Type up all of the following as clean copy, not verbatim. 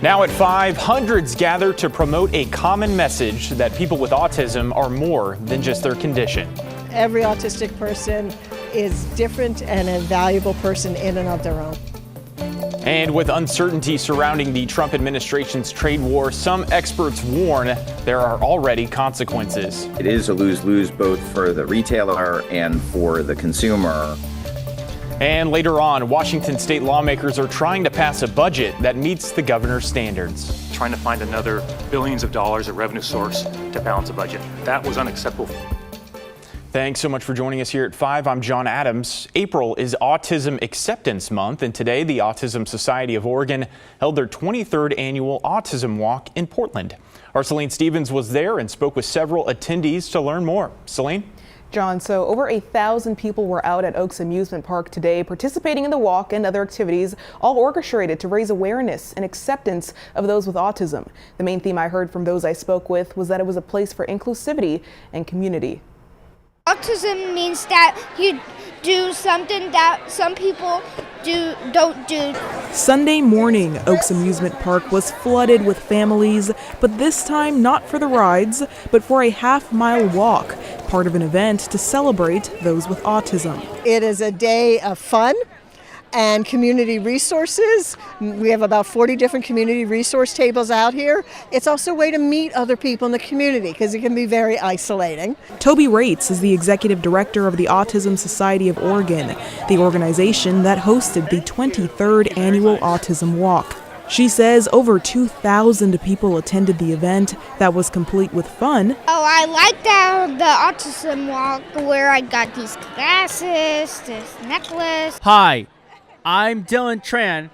Now at 5, hundreds gather to promote a common message that people with autism are more than just their condition. Every autistic person is different and a valuable person in and of their own. And with uncertainty surrounding the Trump administration's trade war, some experts warn there are already consequences. It is a lose-lose both for the retailer and for the consumer. And later on, Washington state lawmakers are trying to pass a budget that meets the governor's standards. Trying to find another billions of dollars of revenue source to balance a budget. That was unacceptable. Thanks so much for joining us here at 5. I'm John Adams. April is Autism Acceptance Month, and today the Autism Society of Oregon held their 23rd annual Autism Walk in Portland. Our Celine Stevens was there and spoke with several attendees to learn more. Celine? John, so over 1,000 people were out at Oaks Amusement Park today participating in the walk and other activities, all orchestrated to raise awareness and acceptance of those with autism. The main theme I heard from those I spoke with was that it was a place for inclusivity and community. Autism means that you do something that some people don't do. Sunday morning, Oaks Amusement Park was flooded with families, but this time not for the rides, but for a half-mile walk, part of an event to celebrate those with autism. It is a day of fun and community resources. We have about 40 different community resource tables out here. It's also a way to meet other people in the community because it can be very isolating. Toby Rates is the executive director of the Autism Society of Oregon, the organization that hosted the 23rd annual Autism Walk. She says over 2,000 people attended the event that was complete with fun. Oh, I like the Autism Walk where I got these glasses, this necklace. Hi, I'm Dylan Tran.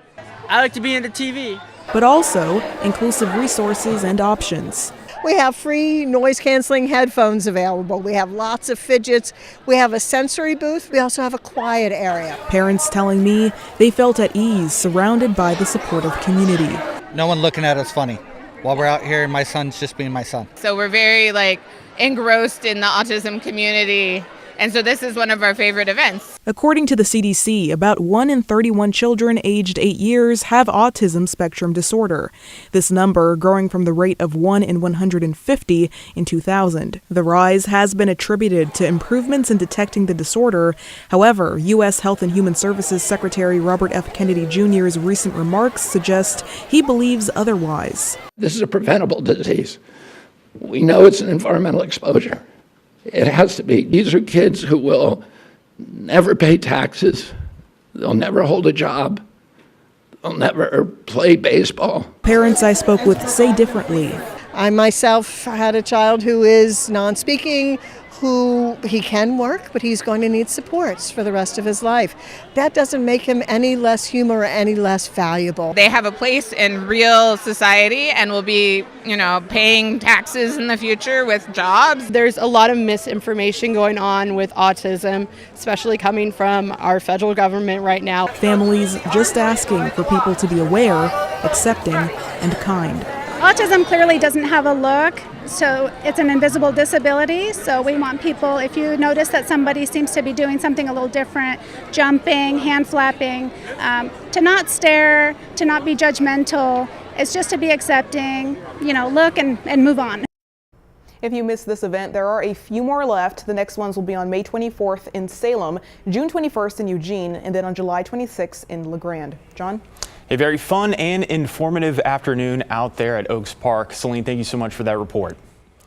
I like to be into TV. But also inclusive resources and options. We have free noise-canceling headphones available. We have lots of fidgets. We have a sensory booth. We also have a quiet area. Parents telling me they felt at ease surrounded by the supportive community. No one looking at us funny. While we're out here, my son's just being my son. So we're very engrossed in the autism community. And so this is one of our favorite events. According to the CDC, about 1 in 31 children aged 8 years have autism spectrum disorder. This number growing from the rate of 1 in 150 in 2000. The rise has been attributed to improvements in detecting the disorder. However, U.S. Health and Human Services Secretary Robert F. Kennedy Jr.'s recent remarks suggest he believes otherwise. This is a preventable disease. We know it's an environmental exposure. It has to be. These are kids who will never pay taxes. They'll never hold a job. They'll never play baseball. Parents I spoke with say differently. I myself had a child who is non-speaking, who he can work, but he's going to need supports for the rest of his life. That doesn't make him any less human or any less valuable. They have a place in real society and will be, paying taxes in the future with jobs. There's a lot of misinformation going on with autism, especially coming from our federal government right now. Families just asking for people to be aware, accepting, and kind. Autism clearly doesn't have a look, so it's an invisible disability. So we want people, if you notice that somebody seems to be doing something a little different, jumping, hand flapping, to not stare, to not be judgmental. It's just to be accepting, look and move on. If you missed this event, there are a few more left. The next ones will be on May 24th in Salem, June 21st in Eugene, and then on July 26th in La Grande. John? A very fun and informative afternoon out there at Oaks Park. Celine, thank you so much for that report.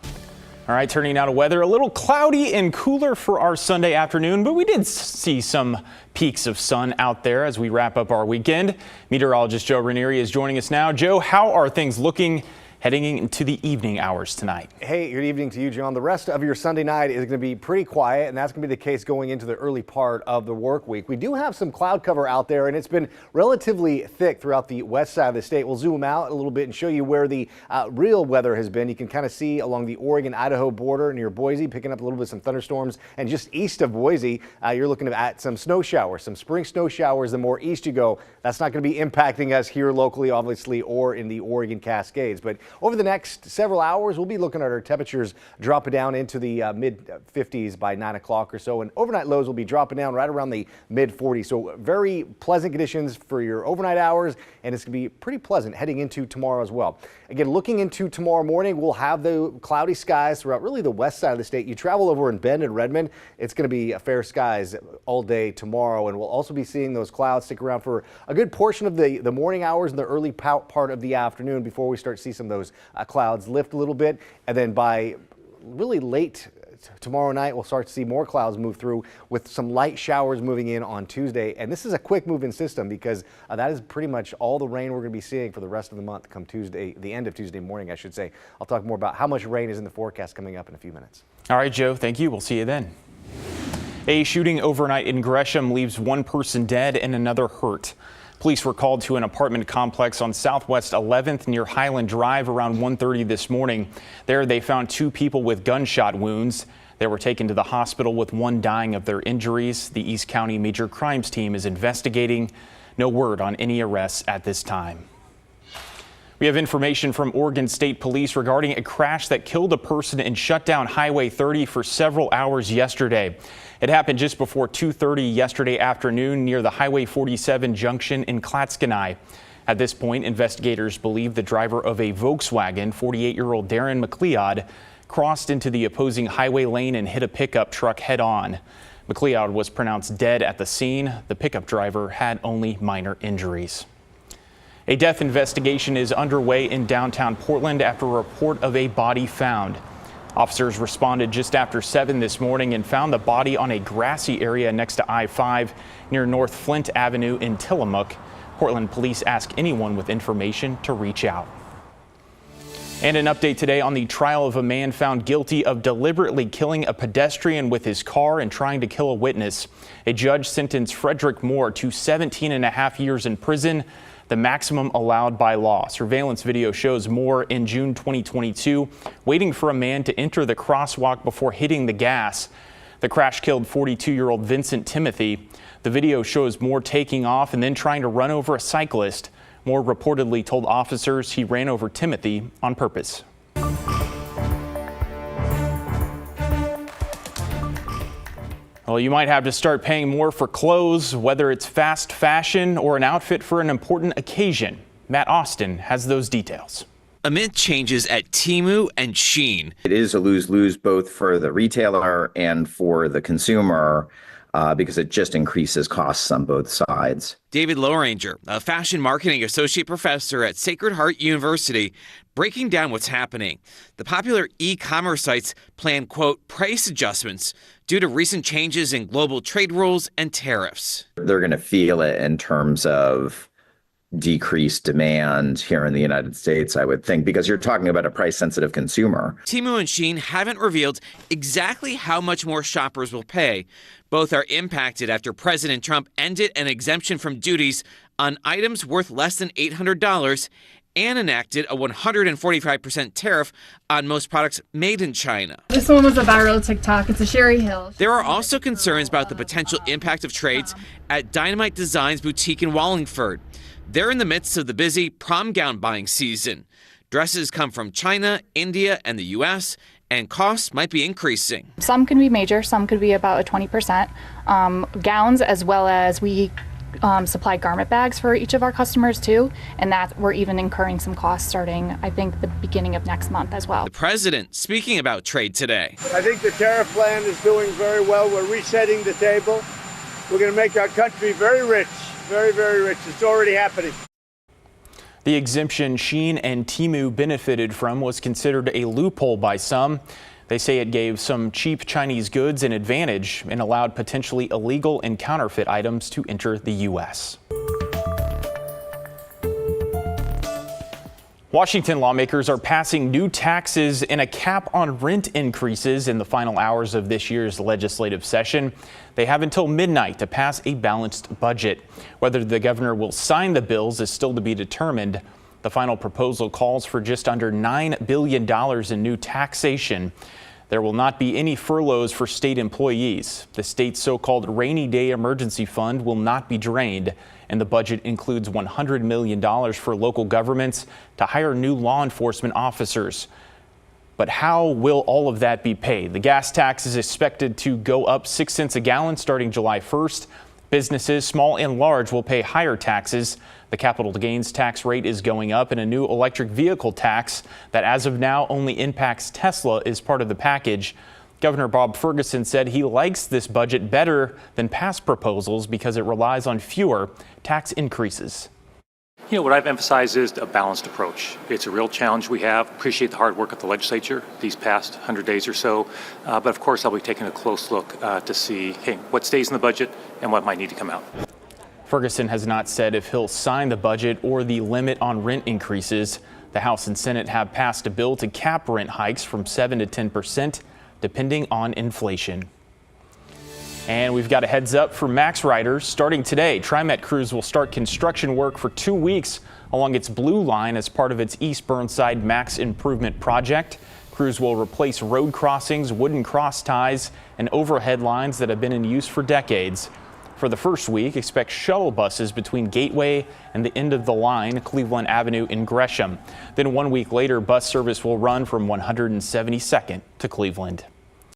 All right, turning now to weather. A little cloudy and cooler for our Sunday afternoon, but we did see some peaks of sun out there as we wrap up our weekend. Meteorologist Joe Ranieri is joining us now. Joe, how are things looking heading into the evening hours tonight? Hey, good evening to you, John. The rest of your Sunday night is going to be pretty quiet, and that's going to be the case going into the early part of the work week. We do have some cloud cover out there, and it's been relatively thick throughout the west side of the state. We'll zoom out a little bit and show you where the real weather has been. You can kind of see along the Oregon-Idaho border near Boise, picking up a little bit of some thunderstorms, and just east of Boise, you're looking at some snow showers, some spring snow showers. The more east you go, that's not going to be impacting us here locally, obviously, or in the Oregon Cascades. But Over the next several hours, we'll be looking at our temperatures dropping down into the mid-50s by 9 o'clock or so, and overnight lows will be dropping down right around the mid-40s. So very pleasant conditions for your overnight hours, and it's going to be pretty pleasant heading into tomorrow as well. Again, looking into tomorrow morning, we'll have the cloudy skies throughout really the west side of the state. You travel over in Bend and Redmond, it's going to be fair skies all day tomorrow, and we'll also be seeing those clouds stick around for a good portion of the morning hours and the early part of the afternoon before we start to see some of those clouds lift a little bit. And then by really late tomorrow night, we'll start to see more clouds move through with some light showers moving in on Tuesday. And this is a quick moving system because that is pretty much all the rain we're going to be seeing for the rest of the month come Tuesday, the end of Tuesday morning, I should say. I'll talk more about how much rain is in the forecast coming up in a few minutes. All right, Joe, thank you. We'll see you then. A shooting overnight in Gresham leaves one person dead and another hurt. Police were called to an apartment complex on Southwest 11th near Highland Drive around 1:30 this morning. There they found two people with gunshot wounds. They were taken to the hospital with one dying of their injuries. The East County Major Crimes Team is investigating. No word on any arrests at this time. We have information from Oregon State Police regarding a crash that killed a person and shut down Highway 30 for several hours yesterday. It happened just before 2:30 yesterday afternoon near the Highway 47 junction in Clatskanie. At this point, investigators believe the driver of a Volkswagen, 48-year-old Darren McLeod, crossed into the opposing highway lane and hit a pickup truck head-on. McLeod was pronounced dead at the scene. The pickup driver had only minor injuries. A death investigation is underway in downtown Portland after a report of a body found. Officers responded just after 7 this morning and found the body on a grassy area next to I-5 near North Flint Avenue in Tillamook. Portland police ask anyone with information to reach out. And an update today on the trial of a man found guilty of deliberately killing a pedestrian with his car and trying to kill a witness. A judge sentenced Frederick Moore to 17.5 years in prison, the maximum allowed by law. Surveillance video shows Moore in June 2022 waiting for a man to enter the crosswalk before hitting the gas. The crash killed 42-year-old Vincent Timothy. The video shows Moore taking off and then trying to run over a cyclist. Moore reportedly told officers he ran over Timothy on purpose. Well, you might have to start paying more for clothes, whether it's fast fashion or an outfit for an important occasion. Matt Austin has those details. Amid changes at Temu and Shein. It is a lose-lose both for the retailer and for the consumer because it just increases costs on both sides. David Lowranger, a fashion marketing associate professor at Sacred Heart University, breaking down what's happening. The popular e-commerce sites plan, quote, price adjustments due to recent changes in global trade rules and tariffs. They're going to feel it in terms of decreased demand here in the United States, I would think, because you're talking about a price-sensitive consumer. Temu and Shein haven't revealed exactly how much more shoppers will pay. Both are impacted after President Trump ended an exemption from duties on items worth less than $800 and enacted a 145% tariff on most products made in China. This one was a viral TikTok. It's a Sherry Hill. There are also concerns about the potential impact of trades at Dynamite Designs boutique in Wallingford. They're in the midst of the busy prom gown buying season. Dresses come from China, India, and the U.S., and costs might be increasing. Some can be major, some could be about a 20%. Gowns, as well as we supply garment bags for each of our customers too, and that we're even incurring some costs starting, I think, the beginning of next month as well. The president speaking about trade today. I think the tariff plan is doing very well. We're resetting the table. We're going to make our country very rich, very, very rich. It's already happening. The exemption Shein and Temu benefited from was considered a loophole by some. They say it gave some cheap Chinese goods an advantage and allowed potentially illegal and counterfeit items to enter the U.S. Washington lawmakers are passing new taxes and a cap on rent increases in the final hours of this year's legislative session. They have until midnight to pass a balanced budget. Whether the governor will sign the bills is still to be determined. The final proposal calls for just under $9 billion in new taxation. There will not be any furloughs for state employees. The state's so-called rainy day emergency fund will not be drained, And the budget includes $100 million for local governments to hire new law enforcement officers. But how will all of that be paid? The gas tax is expected to go up 6 cents a gallon starting July 1st. Businesses, small and large, will pay higher taxes. The capital gains tax rate is going up, and a new electric vehicle tax that as of now only impacts Tesla is part of the package. Governor Bob Ferguson said he likes this budget better than past proposals because it relies on fewer tax increases. You know, what I've emphasized is a balanced approach. It's a real challenge we have. Appreciate the hard work of the legislature these past 100 days or so. But of course, I'll be taking a close look to see, hey, what stays in the budget and what might need to come out. Ferguson has not said if he'll sign the budget or the limit on rent increases. The House and Senate have passed a bill to cap rent hikes from 7 to 10%, depending on inflation. And we've got a heads up for Max riders. Starting today, TriMet crews will start construction work for 2 weeks along its blue line as part of its East Burnside Max Improvement Project. Crews will replace road crossings, wooden cross ties, and overhead lines that have been in use for decades. For the first week, expect shuttle buses between Gateway and the end of the line, Cleveland Avenue in Gresham. Then 1 week later, bus service will run from 172nd to Cleveland.